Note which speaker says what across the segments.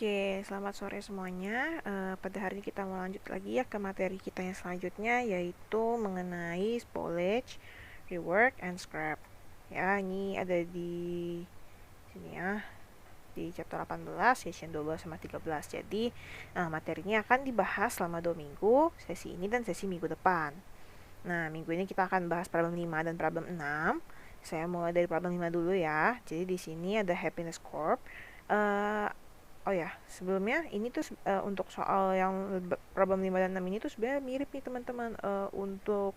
Speaker 1: Oke, selamat sore semuanya. Pada hari ini kita mau lanjut lagi ya ke materi kita yang selanjutnya, yaitu mengenai spoilage, rework, and scrap. Ya, ini ada di sini ya, di chapter 18, session 12 sama 13. Jadi, materinya akan dibahas selama 2 minggu, sesi ini dan sesi minggu depan. Nah, minggu ini kita akan bahas problem 5 dan problem 6. Saya mulai dari problem 5 dulu ya. Jadi di sini ada Happiness Corp. Oh ya, sebelumnya ini tuh untuk soal yang problem 5 dan 6 ini tuh sebenarnya mirip nih teman-teman, untuk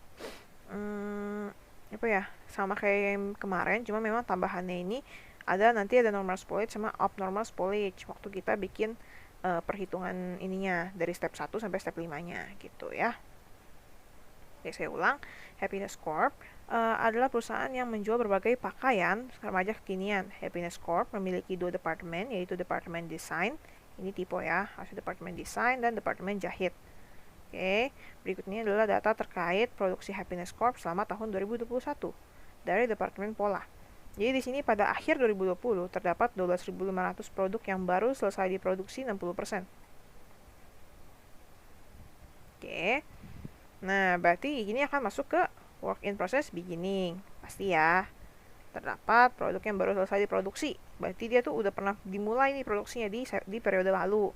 Speaker 1: apa ya, sama kayak yang kemarin, cuma memang tambahannya ini nanti ada normal spoilage sama abnormal spoilage waktu kita bikin perhitungan ininya dari step 1 sampai step 5-nya gitu ya. Oke, saya ulang. Happiness Corp adalah perusahaan yang menjual berbagai pakaian remaja kekinian. Happiness Corp memiliki 2 departemen, yaitu Departemen Desain, ini tipe ya, hasil Departemen Desain, dan Departemen Jahit. Oke, berikutnya adalah data terkait produksi Happiness Corp selama tahun 2021 dari Departemen Pola. Jadi di sini pada akhir 2020 terdapat 12.500 produk yang baru selesai diproduksi 60%. Oke. Nah, berarti ini akan masuk ke work in process beginning. Pasti ya. Terdapat produk yang baru selesai diproduksi. Berarti dia tuh udah pernah dimulai nih produksinya di periode lalu.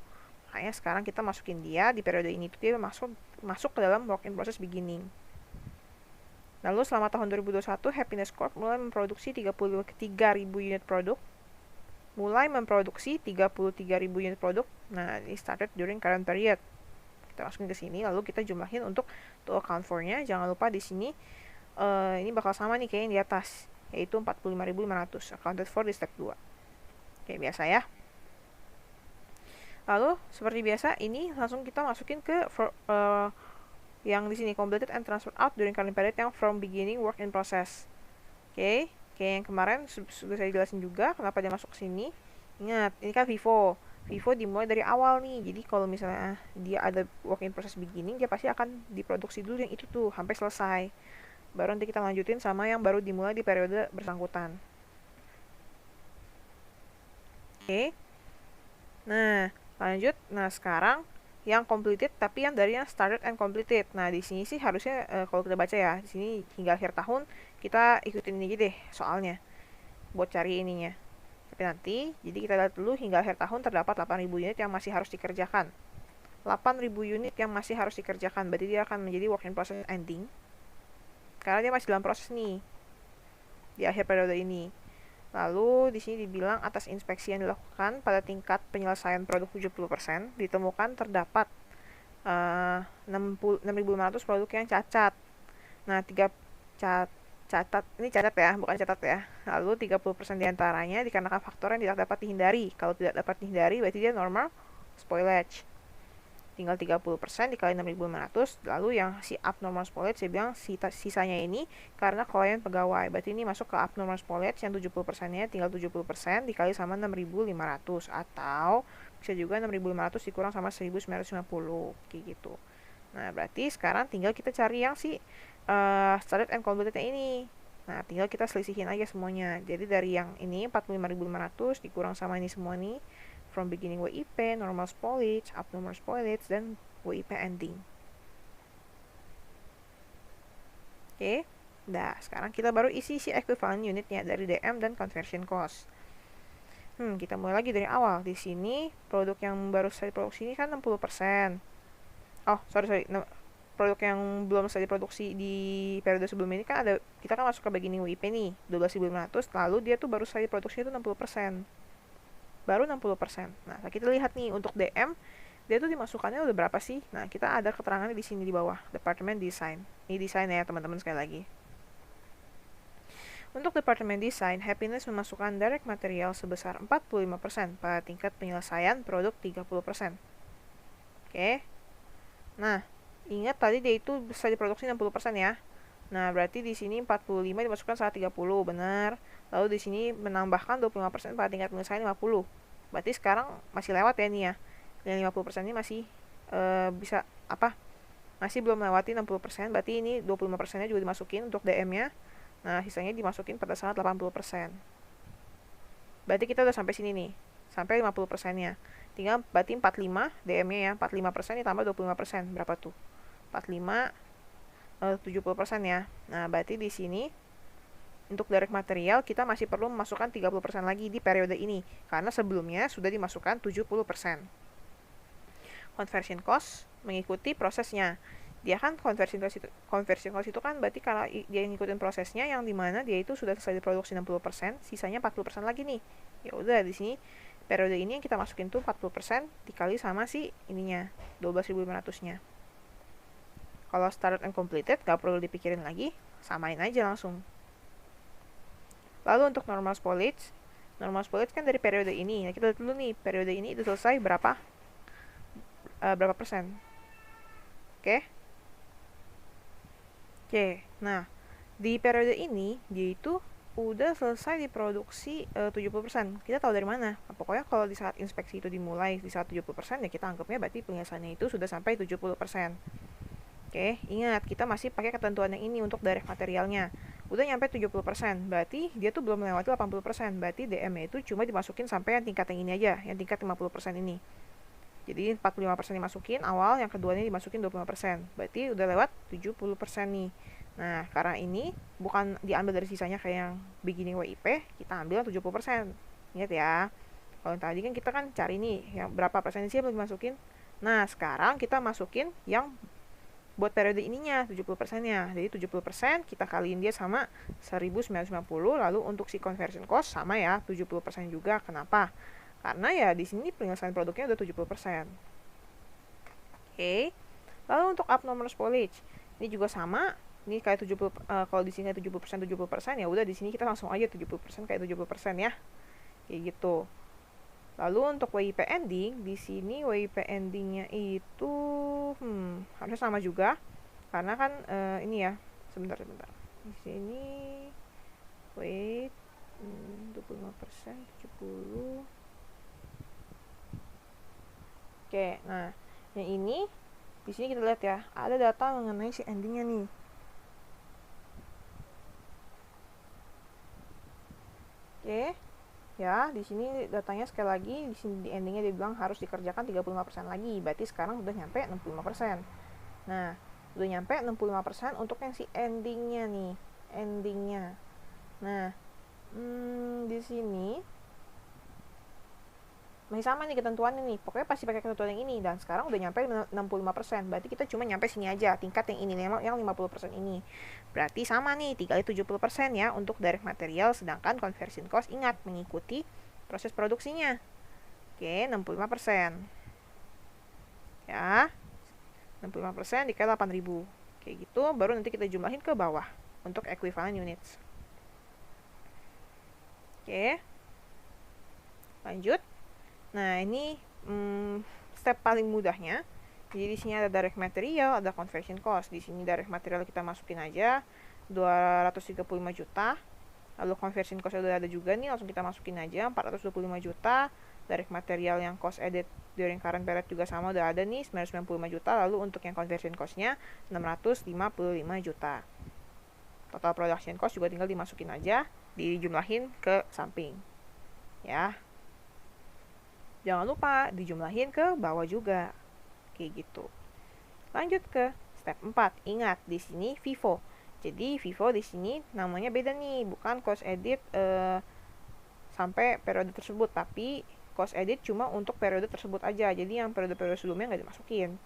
Speaker 1: Makanya sekarang kita masukin dia di periode ini tuh dia masuk ke dalam work in process beginning. Lalu selama tahun 2021, Happiness Corp mulai memproduksi 33.000 unit produk. Unit produk. Nah, ini started during current period. Kita masukin ke sini, lalu kita jumlahin untuk to account for-nya. Jangan lupa di sini ini bakal sama nih kayak yang di atas, yaitu 45.500 accounted for di step 2. Kayak biasa ya. Lalu seperti biasa ini langsung kita masukin ke yang di sini completed and transferred out during current period yang from beginning work in process. Oke, kayak yang kemarin sudah saya jelasin juga kenapa dia masuk sini. Ingat, ini kan Vivo dimulai dari awal nih. Jadi kalau misalnya dia ada work in process beginning, dia pasti akan diproduksi dulu yang itu tuh sampai selesai. Baru nanti kita lanjutin sama yang baru dimulai di periode bersangkutan. Oke. Nah, lanjut. Nah, sekarang yang completed tapi yang dari yang started and completed. Nah, di sini sih harusnya kalau kita baca ya, di sini hingga akhir tahun kita ikutin ini deh soalnya buat cari ininya. Tapi nanti, jadi kita lihat dulu hingga akhir tahun terdapat 8.000 unit yang masih harus dikerjakan. 8.000 unit yang masih harus dikerjakan, berarti dia akan menjadi work in process ending. Karena dia masih dalam proses nih, di akhir periode ini. Lalu, di sini dibilang atas inspeksi yang dilakukan pada tingkat penyelesaian produk 70%, ditemukan terdapat 6.500 produk yang cacat. Nah, ini catat ya, bukan catat ya. Lalu 30% diantaranya dikarenakan faktor yang tidak dapat dihindari. Kalau tidak dapat dihindari berarti dia normal spoilage. Tinggal 30% dikali 6.500. Lalu yang si abnormal spoilage saya bilang sisanya ini karena klien pegawai. Berarti ini masuk ke abnormal spoilage yang 70%-nya tinggal 70% dikali sama 6.500, atau bisa juga 6.500 dikurang sama 1.950 kayak gitu. Nah, berarti sekarang tinggal kita cari yang si started and completed ini. Nah, tinggal kita selisihin aja semuanya. Jadi dari yang ini 45.500 dikurang sama ini semua nih, from beginning WIP, normal spoilage, abnormal spoilage, dan WIP ending. Oke. Nah, sekarang kita baru isi si equivalent unitnya dari DM dan conversion cost. Kita mulai lagi dari awal. Di sini produk yang baru selesai produksi ini kan 60%. Oh, sorry. Produk yang belum selesai diproduksi di periode sebelum ini kan ada, kita kan masuk ke beginning WIP nih 12.500, lalu dia tuh baru selesai diproduksi itu 60%, baru 60%. Nah, kita lihat nih untuk DM dia tuh dimasukkannya udah berapa sih. Nah, kita ada keterangannya di sini di bawah, Departemen Desain. Ini desain ya teman-teman, sekali lagi. Untuk Departemen Desain, Happiness memasukkan direct material sebesar 45% pada tingkat penyelesaian produk 30%. Oke. Nah, ingat tadi dia itu bisa diproduksi 60% ya. Nah, berarti di sini 45 dimasukkan 130, benar. Lalu di sini menambahkan 25% pada tingkat penyelesaian 50. Berarti sekarang masih lewat ya nih ya. Yang 50% ini masih bisa masih belum melewati 60%, berarti ini 25%-nya juga dimasukin untuk DM-nya. Nah, sisanya dimasukin pada saat 80%. Berarti kita udah sampai sini nih, sampai 50%-nya. tinggal berarti 45 DM-nya ya, 45% ditambah 25%, berapa tuh? 45 70% ya. Nah, berarti di sini untuk direct material kita masih perlu memasukkan 30% lagi di periode ini karena sebelumnya sudah dimasukkan 70%. Conversion cost mengikuti prosesnya. Dia kan conversion cost itu kan berarti kalau dia ngikutin prosesnya yang dimana dia itu sudah selesai diproduksi 60%, sisanya 40% lagi nih. Ya udah di sini periode ini yang kita masukin tuh 40% dikali sama si ininya 12.500-nya. Kalau started and completed gak perlu dipikirin lagi, samain aja langsung. Lalu untuk normal spoilage kan dari periode ini. Nah, kita lihat dulu nih, periode ini itu selesai berapa persen. Oke, nah di periode ini dia itu udah selesai diproduksi 70%. Kita tahu dari mana? Nah, pokoknya kalau di saat inspeksi itu dimulai di saat 70%, ya kita anggapnya berarti penyelesaiannya itu sudah sampai 70%. Oke, ingat kita masih pakai ketentuan yang ini untuk direct materialnya. Udah nyampe 70%, berarti dia tuh belum melewati 80%. Berarti DM-nya itu cuma dimasukin sampai yang tingkat yang ini aja, yang tingkat 50% ini. Jadi 45% dimasukin awal, yang keduanya dimasukin 25%. Berarti udah lewat 70% nih. Nah, karena ini bukan diambil dari sisanya kayak yang beginning WIP, kita ambil 70%. Ingat ya. Kalau tadi kan kita kan cari nih yang berapa persen sih yang belum dimasukin. Nah, sekarang kita masukin yang buat periode ininya 70%-nya. Jadi 70% kita kaliin dia sama 1950, lalu untuk si conversion cost sama ya 70% juga. Kenapa? Karena ya di sini penyelesaian produknya udah 70%. Oke. Lalu untuk abnormal spoilage, ini juga sama. Ini kayak 70 kalau di sini 70% ya udah di sini kita langsung aja 70% kayak 70% ya. Kayak gitu. Lalu untuk WIP ending, di sini WIP endingnya itu harusnya sama juga, karena kan ini ya, sebentar. Di sini wait 25%, 70. Oke, nah yang ini di sini kita lihat ya, ada data mengenai si endingnya nih. Oke. Ya, di sini datanya sekali lagi, di sini di endingnya dia bilang harus dikerjakan 35% lagi. Berarti sekarang udah nyampe 65%. Nah, udah nyampe 65% untuk yang si endingnya nih. Endingnya. Nah, di sini masih sama nih ketentuannya nih. Pokoknya pasti pakai ketentuan yang ini. Dan sekarang udah nyampe 65%. Berarti kita cuma nyampe sini aja. Tingkat yang ini, yang 50% ini. Berarti sama nih, dikali 70% ya untuk direct material. Sedangkan conversion cost, ingat, mengikuti proses produksinya. Oke, 65%. Ya, 65% dikali 8.000. Kayak gitu, baru nanti kita jumlahin ke bawah. Untuk equivalent units. Oke. Lanjut. Nah, ini step paling mudahnya. Jadi di sini ada direct material, ada conversion cost. Di sini direct material kita masukin aja 235 juta. Lalu conversion cost udah ada juga nih, langsung kita masukin aja 425 juta. Direct material yang cost edit during current period juga sama udah ada nih 995 juta. Lalu untuk yang conversion cost-nya 655 juta. Total production cost juga tinggal dimasukin aja, dijumlahin ke samping. Ya. Jangan lupa dijumlahin ke bawah juga. Kayak gitu. Lanjut ke step 4. Ingat, di sini FIFO. Jadi FIFO di sini namanya beda nih, bukan cost edit sampai periode tersebut, tapi cost edit cuma untuk periode tersebut aja. Jadi yang periode-periode sebelumnya nggak dimasukin.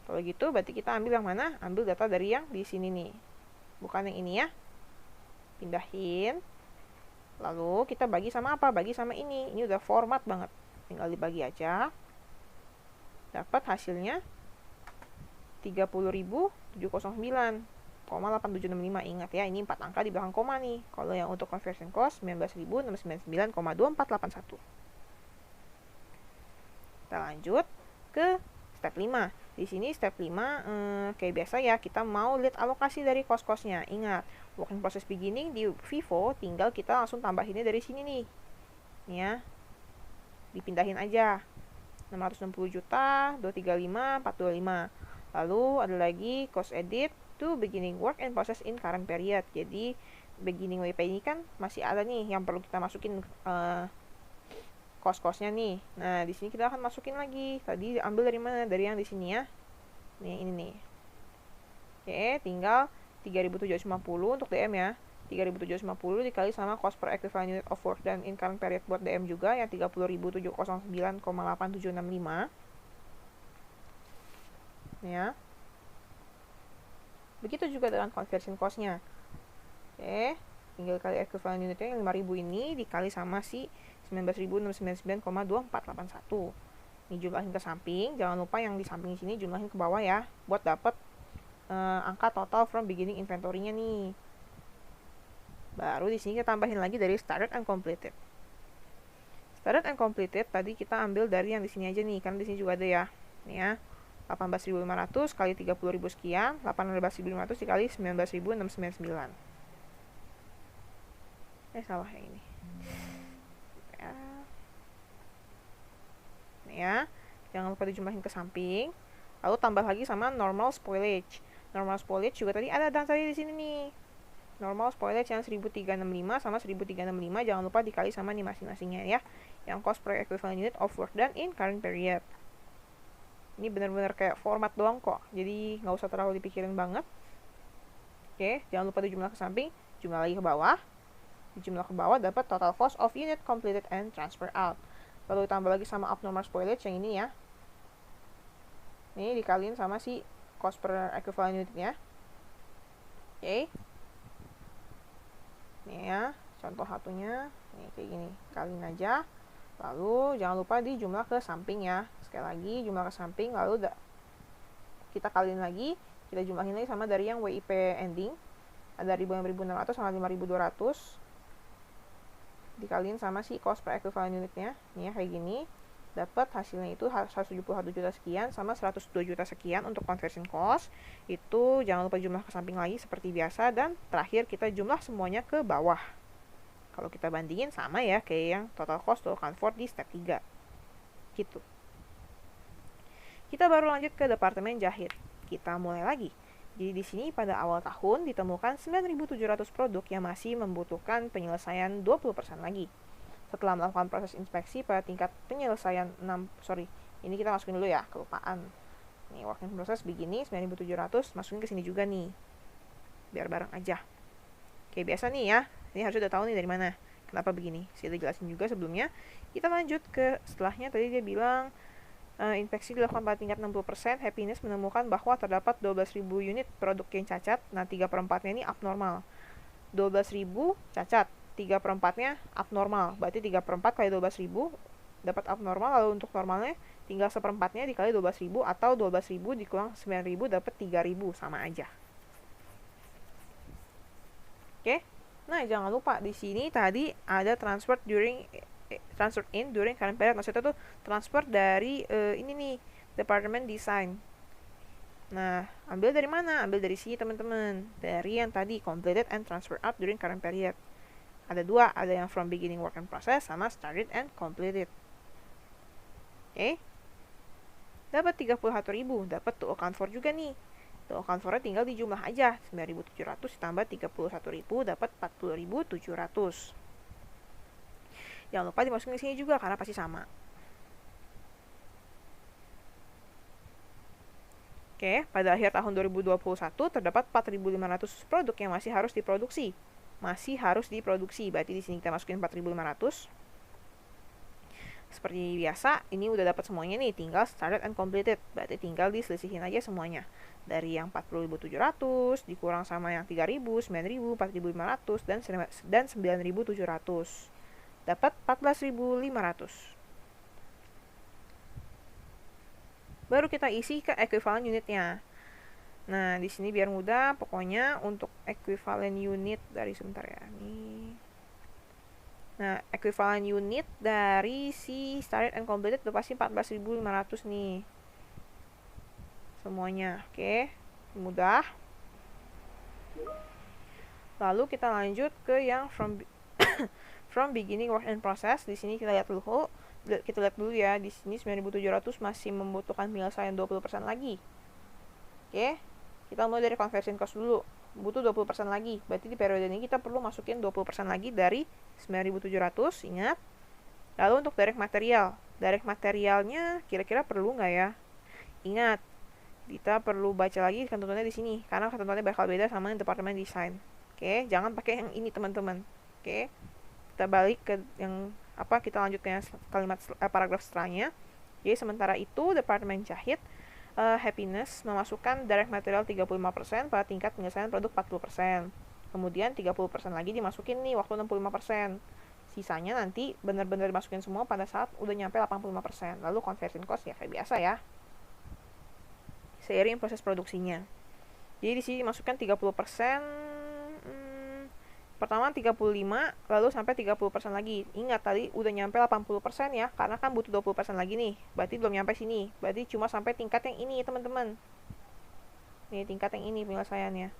Speaker 1: Kalau gitu berarti kita ambil yang mana? Ambil data dari yang di sini nih. Bukan yang ini ya. Pindahin. Lalu kita bagi sama apa? Bagi sama ini. Ini udah format banget. Tinggal dibagi aja. Dapat hasilnya 30.709,8765. Ingat ya, ini 4 angka di belakang koma nih. Kalau yang untuk conversion cost 19.699,2481. Kita lanjut ke step 5. Di sini step 5 kayak biasa ya, kita mau lihat alokasi dari cost-costnya. Ingat, working process beginning di FIFO tinggal kita langsung tambahinnya dari sini nih. Nih ya. Dipindahin aja. 660 juta, 235, 425. Lalu ada lagi cost edit to beginning work and process in current period. Jadi beginning WIP ini kan masih ada nih yang perlu kita masukin cost-costnya nih. Nah, di sini kita akan masukin lagi. Tadi ambil dari mana? Dari yang di sini ya. Nih, ini nih. Oke, tinggal 3.750 untuk DM ya. 3.750 dikali sama cost per equivalent unit of work dan in current period buat DM juga yang 30.709,8765. Ya. Begitu juga dengan conversion cost-nya. Oke, tinggal kali equivalent unitnya yang 5.000 ini dikali sama si 19.699,2481. Ini jumlahin ke samping, jangan lupa yang di samping sini jumlahin ke bawah ya, buat dapat angka total from beginning inventory-nya nih. Baru di sini kita tambahin lagi dari started and completed. Started and completed tadi kita ambil dari yang di sini aja nih, karena di sini juga ada ya. Nih ya. 18.500 kali 30.000 sekian, 18.500 dikali 19.699. Salah yang ini. Ya. Nih ya. Jangan lupa dijumlahin ke samping. Lalu tambah lagi sama normal spoilage. Normal spoilage juga tadi ada dan tadi di sini nih. Normal spoilage yang 1365 sama 1365 jangan lupa dikali sama nih masing-masingnya ya. Yang cost per equivalent unit of work done in current period. Ini benar-benar kayak format doang kok. Jadi nggak usah terlalu dipikirin banget. Oke, jangan lupa dijumlah ke samping, jumlah lagi ke bawah. Dijumlah ke bawah dapat total cost of unit completed and transfer out. Lalu ditambah lagi sama abnormal spoilage yang ini ya. Ini dikaliin sama si cost per equivalent unitnya. Oke. Nih ya, contoh satunya. Nih kayak gini, kaliin aja. Lalu jangan lupa dijumlah ke samping ya. Sekali lagi jumlah ke samping, lalu kita kaliin lagi, kita jumlahin lagi sama dari yang WIP ending. Ada 5.600 sama 5.200. Dikaliin sama si cost per equivalent unitnya. Nih ya, kayak gini. Dapat hasilnya itu 171 juta sekian sama 102 juta sekian untuk conversion cost. Itu jangan lupa jumlah ke samping lagi seperti biasa. Dan terakhir kita jumlah semuanya ke bawah. Kalau kita bandingin sama ya kayak yang total cost to account for di step 3. Gitu. Kita baru lanjut ke departemen jahit. Kita mulai lagi. Jadi di sini pada awal tahun ditemukan 9.700 produk yang masih membutuhkan penyelesaian 20% lagi. Setelah melakukan proses inspeksi pada tingkat penyelesaian ini kita masukin dulu ya, kelupaan. Nih, working process begini 9.700 masukin ke sini juga nih. Biar bareng aja. Oke, biasa nih ya. Ini harus udah tahu nih dari mana. Kenapa begini? Saya udah jelasin juga sebelumnya. Kita lanjut ke setelahnya. Tadi dia bilang inspeksi dilakukan pada tingkat 60%. Happiness menemukan bahwa terdapat 12.000 unit produk yang cacat. Nah, 3/4-nya ini abnormal. 12.000 cacat. 3/4-nya abnormal. Berarti 3/4 kali 12.000 dapat abnormal. Lalu untuk normalnya tinggal 1/4-nya dikali 12.000 atau 12.000 dikurang 9.000 dapat 3.000. Sama aja. Oke. Nah, jangan lupa di sini tadi ada transfer in during current period. Maksudnya tuh transfer dari ini nih, department design. Nah, ambil dari mana? Ambil dari sini teman-teman. Dari yang tadi completed and transfer out during current period. Ada dua, ada yang from beginning work and process sama started and completed. Oke. Dapat 31.000, dapat to account for juga nih. To account for tinggal dijumlah aja. 9.700 ditambah 31.000 dapat 40.700. Jangan lupa dimasukin ke sini juga karena pasti sama. Oke, pada akhir tahun 2021 terdapat 4.500 produk yang masih harus diproduksi. Berarti di sini kita masukin 4.500. Seperti biasa, ini udah dapat semuanya nih, tinggal started and completed. Berarti tinggal diselisihin aja semuanya. Dari yang 40.700 dikurang sama yang 3.000, 9.000, 4.500 dan 9.700. Dapat 14.500. Baru kita isi ke equivalent unitnya. Nah, di sini biar mudah, pokoknya untuk equivalent unit dari sebentar ya. Nih. Nah, equivalent unit dari si started and completed udah pasti 14.500 nih. Semuanya, oke. Mudah. Lalu kita lanjut ke yang from beginning work and process. Di sini kita lihat dulu ya. Di sini 9.700 masih membutuhkan penyelesaian 20% lagi. Oke. Kita mulai dari conversion cost dulu. Butuh 20% lagi. Berarti di periode ini kita perlu masukin 20% lagi dari 9.700. Ingat, Lalu untuk direct materialnya kira-kira perlu nggak ya? Ingat, kita perlu baca lagi ketentuannya di sini karena ketentuannya bakal beda sama departemen desain. Oke, jangan pakai yang ini teman-teman. Oke, kita balik ke yang apa, kita lanjut ke kalimat paragraf setelahnya. Jadi sementara itu departemen jahit happiness memasukkan direct material 35% pada tingkat penyelesaian produk 40%. Kemudian 30% lagi dimasukin nih waktu 65%. Sisanya nanti benar-benar dimasukin semua pada saat udah nyampe 85%. Lalu conversion cost ya kayak biasa ya, seiring proses produksinya. Jadi di sini dimasukkan 30%, pertama 35, lalu sampai 30% lagi. Ingat tadi udah nyampe 80% ya, karena kan butuh 20% lagi nih. Berarti belum nyampe sini. Berarti cuma sampai tingkat yang ini, teman-teman. Nih, tingkat yang ini penyelesaiannya.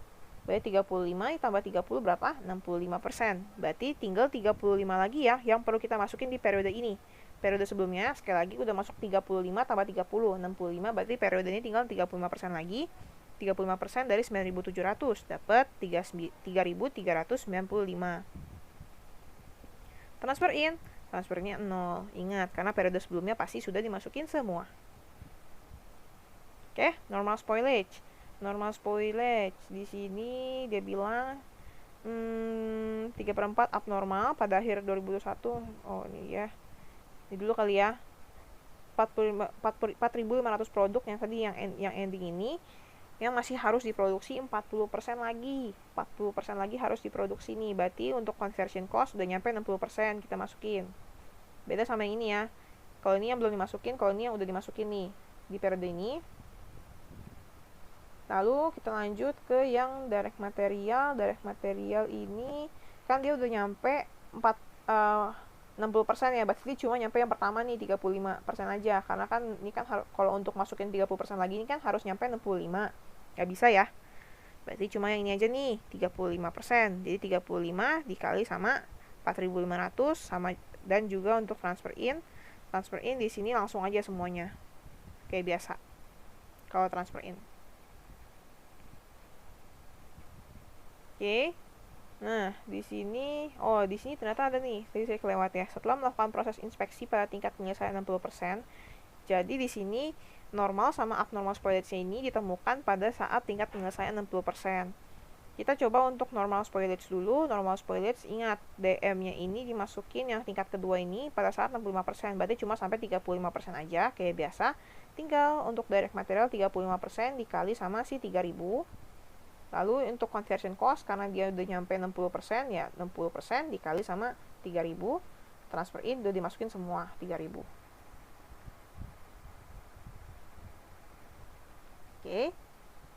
Speaker 1: Berarti 35 ditambah 30 berapa? 65%. Berarti tinggal 35 lagi ya yang perlu kita masukin di periode ini. Periode sebelumnya sekali lagi udah masuk 35 tambah 30, 65, berarti periode ini tinggal 35% lagi. 35% dari 9.700 dapat 3.395. Transfernya 0. Ingat, karena periode sebelumnya pasti sudah dimasukin semua. Oke, normal spoilage. Normal spoilage di sini dia bilang 3/4 abnormal pada akhir 2021. Oh, ini ya. Ini dulu kali ya. 4.500 produk yang tadi yang ending ini yang masih harus diproduksi 40% lagi. 40% lagi harus diproduksi nih. Berarti untuk conversion cost udah nyampe 60% kita masukin. Beda sama yang ini ya. Kalau ini yang belum dimasukin, kalau ini yang udah dimasukin nih di periode ini. Lalu kita lanjut ke yang direct material. Direct material ini kan dia udah nyampe 60% ya, berarti cuma nyampe yang pertama nih 35% aja. Karena kan ini kan kalau untuk masukin 30% lagi ini kan harus nyampe 65. Gak bisa ya. Berarti cuma yang ini aja nih 35%. Jadi 35 dikali sama 4.500 sama, dan juga untuk transfer in di sini langsung aja semuanya. Kayak biasa. Kalau transfer in. Oke. Nah, di sini ternyata ada nih. Tadi saya kelewat ya. Setelah melakukan proses inspeksi pada tingkat penyelesaian 60%, jadi di sini normal sama abnormal spoilage ini ditemukan pada saat tingkat penyelesaian 60%. Kita coba untuk normal spoilage dulu. Normal spoilage, ingat DM-nya ini dimasukin yang tingkat kedua ini pada saat 65%. Berarti cuma sampai 35% aja kayak biasa. Tinggal untuk direct material 35% dikali sama si 3.000. Lalu untuk conversion cost karena dia udah nyampe 60%, ya 60% dikali sama 3.000. Transfer in udah dimasukin semua 3.000. Oke,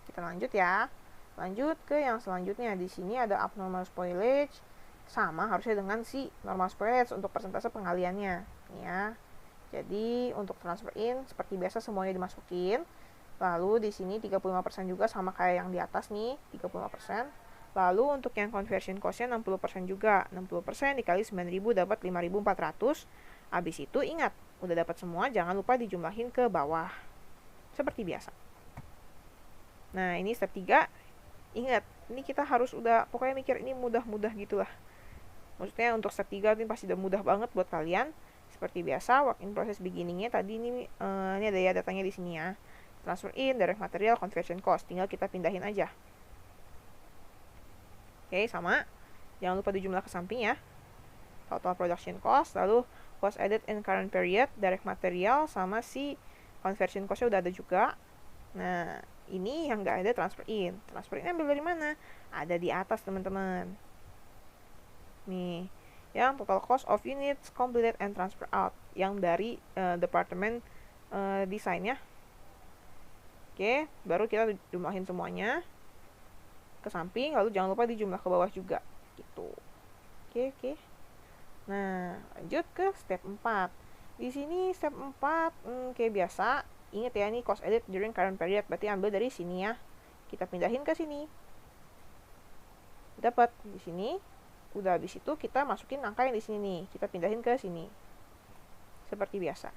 Speaker 1: kita lanjut ya. Lanjut ke yang selanjutnya. Di sini ada abnormal spoilage, sama harusnya dengan si normal spoilage untuk persentase pengaliannya. Ya. Jadi untuk transfer in seperti biasa semuanya dimasukin. Lalu di sini 35% juga sama kayak yang di atas nih, 35%. Lalu untuk yang conversion cost-nya 60% juga. 60% dikali 9.000 dapat 5.400. Habis itu ingat, udah dapat semua, jangan lupa dijumlahin ke bawah. Seperti biasa. Nah, ini step 3. Ingat, ini kita harus udah pokoknya mikir ini mudah-mudah gitulah. Maksudnya untuk step 3 ini pasti udah mudah banget buat kalian. Seperti biasa, work in process beginning-nya tadi ini ada ya datanya di sini ya. Transfer in, direct material, conversion cost. Tinggal kita pindahin aja. Oke, sama. Jangan lupa dijumlah ke samping ya. Total production cost, lalu cost added in current period, direct material, sama si conversion cost-nya udah ada juga. Nah, ini yang nggak ada transfer in. Transfer in ambil dari mana? Ada di atas, teman-teman. Nih, yang total cost of units completed and transfer out. Yang dari departemen desain ya. Oke, baru kita jumlahin semuanya ke samping, lalu jangan lupa dijumlah ke bawah juga. Gitu. Oke. Nah, lanjut ke step 4. Di sini step 4, kayak biasa. Ingat ya, ini cost added during current period. Berarti ambil dari sini ya. Kita pindahin ke sini. Dapat di sini. Udah habis itu kita masukin angka yang di sini nih. Kita pindahin ke sini. Seperti biasa.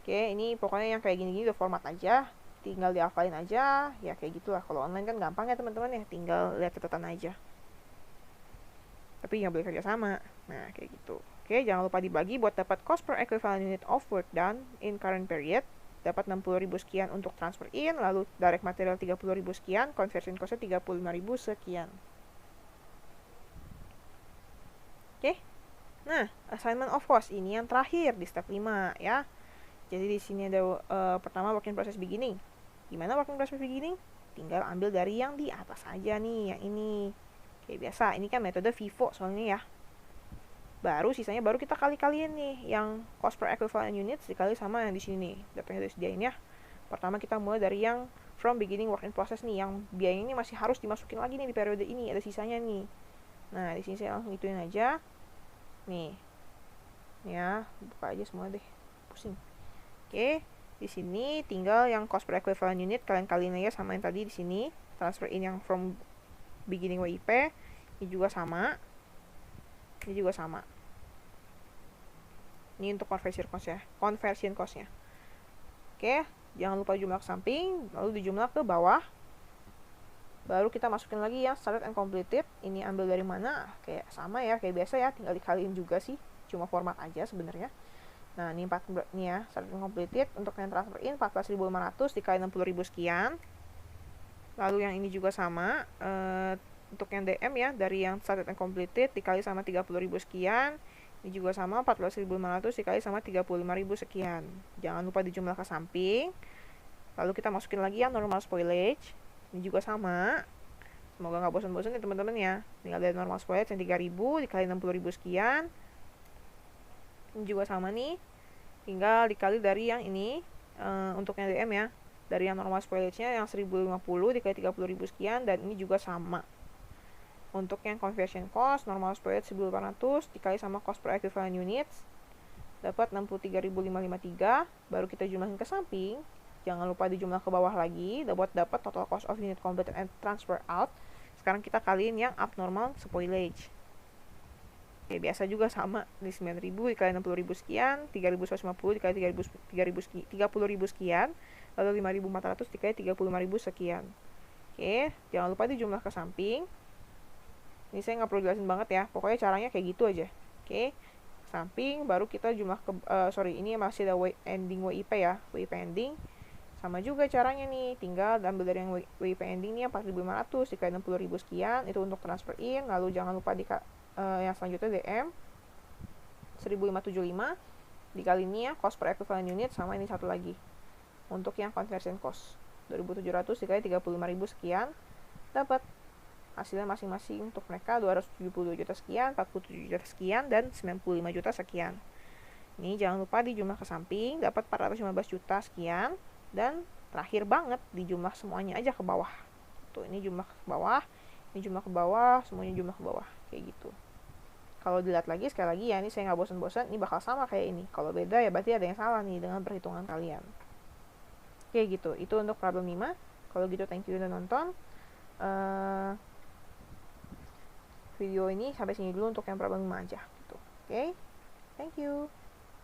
Speaker 1: Oke, ini pokoknya yang kayak gini-gini udah format aja. Tinggal dihafalin aja. Ya kayak gitulah. Kalau online kan gampang ya teman-teman ya. Tinggal lihat catatan aja. Tapi nggak boleh kerja sama. Nah, kayak gitu. Oke. Oke, jangan lupa dibagi buat dapat cost per equivalent unit of work done in current period. Dapat 60.000 sekian untuk transfer in, lalu direct material 30.000 sekian, conversion cost-nya 35.000 sekian. Oke. Nah, assignment of cost ini yang terakhir di step 5 ya. Jadi di sini ada pertama working process beginning. Gimana working process beginning? Tinggal ambil dari yang di atas aja nih, yang ini. Kayak biasa, ini kan metode FIFO soalnya ya. Baru sisanya baru kita kali-kaliin nih, yang cost per equivalent units dikali sama yang di sini. Datanya udah disediain ya. Pertama kita mulai dari yang from beginning work in process nih, yang biaya ini masih harus dimasukin lagi nih di periode ini, ada sisanya nih. Nah, di sini saya langsung ituin aja. Nih. Ya, buka aja semua deh. Pusing. Oke, di sini tinggal yang cost per equivalent unit kalian kaliin aja sama yang tadi di sini. Transfer in yang from beginning WIP, ini juga sama. Ini juga sama. Ini untuk conversion cost ya. Conversion cost-nya. Oke, jangan lupa jumlah ke samping, lalu dijumlah ke bawah. Baru kita masukin lagi yang started and completed. Ini ambil dari mana? Kayak sama ya, kayak biasa ya, tinggal dikaliin juga sih. Cuma format aja sebenarnya. Nah, ini 4 nih ya, started and completed. Untuk yang transfer in 14.500 dikali 60.000 sekian. Lalu yang ini juga sama. Untuk yang DM ya, dari yang started and completed dikali sama 30.000 sekian. Ini juga sama, 14.500 dikali sama 35.000 sekian. Jangan lupa dijumlah ke samping. Lalu kita masukin lagi yang normal spoilage. Ini juga sama. Semoga nggak bosan-bosan ya teman-teman ya. Tinggal dari normal spoilage yang 3.000 dikali 60.000 sekian. Ini juga sama nih. Tinggal dikali dari yang ini. Untuk yang DM ya. Dari yang normal spoilage-nya yang 1.050 dikali 30.000 sekian. Dan ini juga sama. Untuk yang conversion cost, normal spoilage 1.800 dikali sama cost per equivalent units, dapat 63.553. Baru kita jumlahin ke samping. Jangan lupa dijumlah ke bawah lagi, dapat total cost of unit completed and transfer out. Sekarang kita kaliin yang abnormal spoilage. Oke, biasa juga sama, di 9.000 dikali 60.000 sekian, 3.150 dikali 30.000 sekian, lalu 5.400 dikali 35.000 sekian. Oke, jangan lupa dijumlah ke samping. Ini saya nggak perlu jelasin banget ya, pokoknya caranya kayak gitu aja. Oke, samping baru kita jumlah ke ini masih ada ending WIP ya, WIP ending. Sama juga caranya nih, tinggal ambil dari yang WIP ending nih yang 4.500 dikali 60.000 sekian, itu untuk transfer in. Lalu jangan lupa yang selanjutnya DM 1.575 dikali ini ya cost per equivalent unit, sama ini satu lagi untuk yang conversion cost 2.700 dikali 35.000 sekian, dapat hasilnya masing-masing untuk mereka 272 juta sekian, 47 juta sekian, dan 95 juta sekian. Ini jangan lupa dijumlah ke samping, dapat 415 juta sekian, dan terakhir banget dijumlah semuanya aja ke bawah. Tuh, ini jumlah ke bawah, ini jumlah ke bawah, semuanya jumlah ke bawah, kayak gitu. Kalau dilihat lagi, sekali lagi ya, ini saya nggak bosan-bosan, ini bakal sama kayak ini. Kalau beda ya berarti ada yang salah nih dengan perhitungan kalian. Kayak gitu, itu untuk problem 5. Kalau gitu thank you udah nonton. Video ini sampai sini dulu untuk yang problem 5 aja gitu. Oke? Thank you.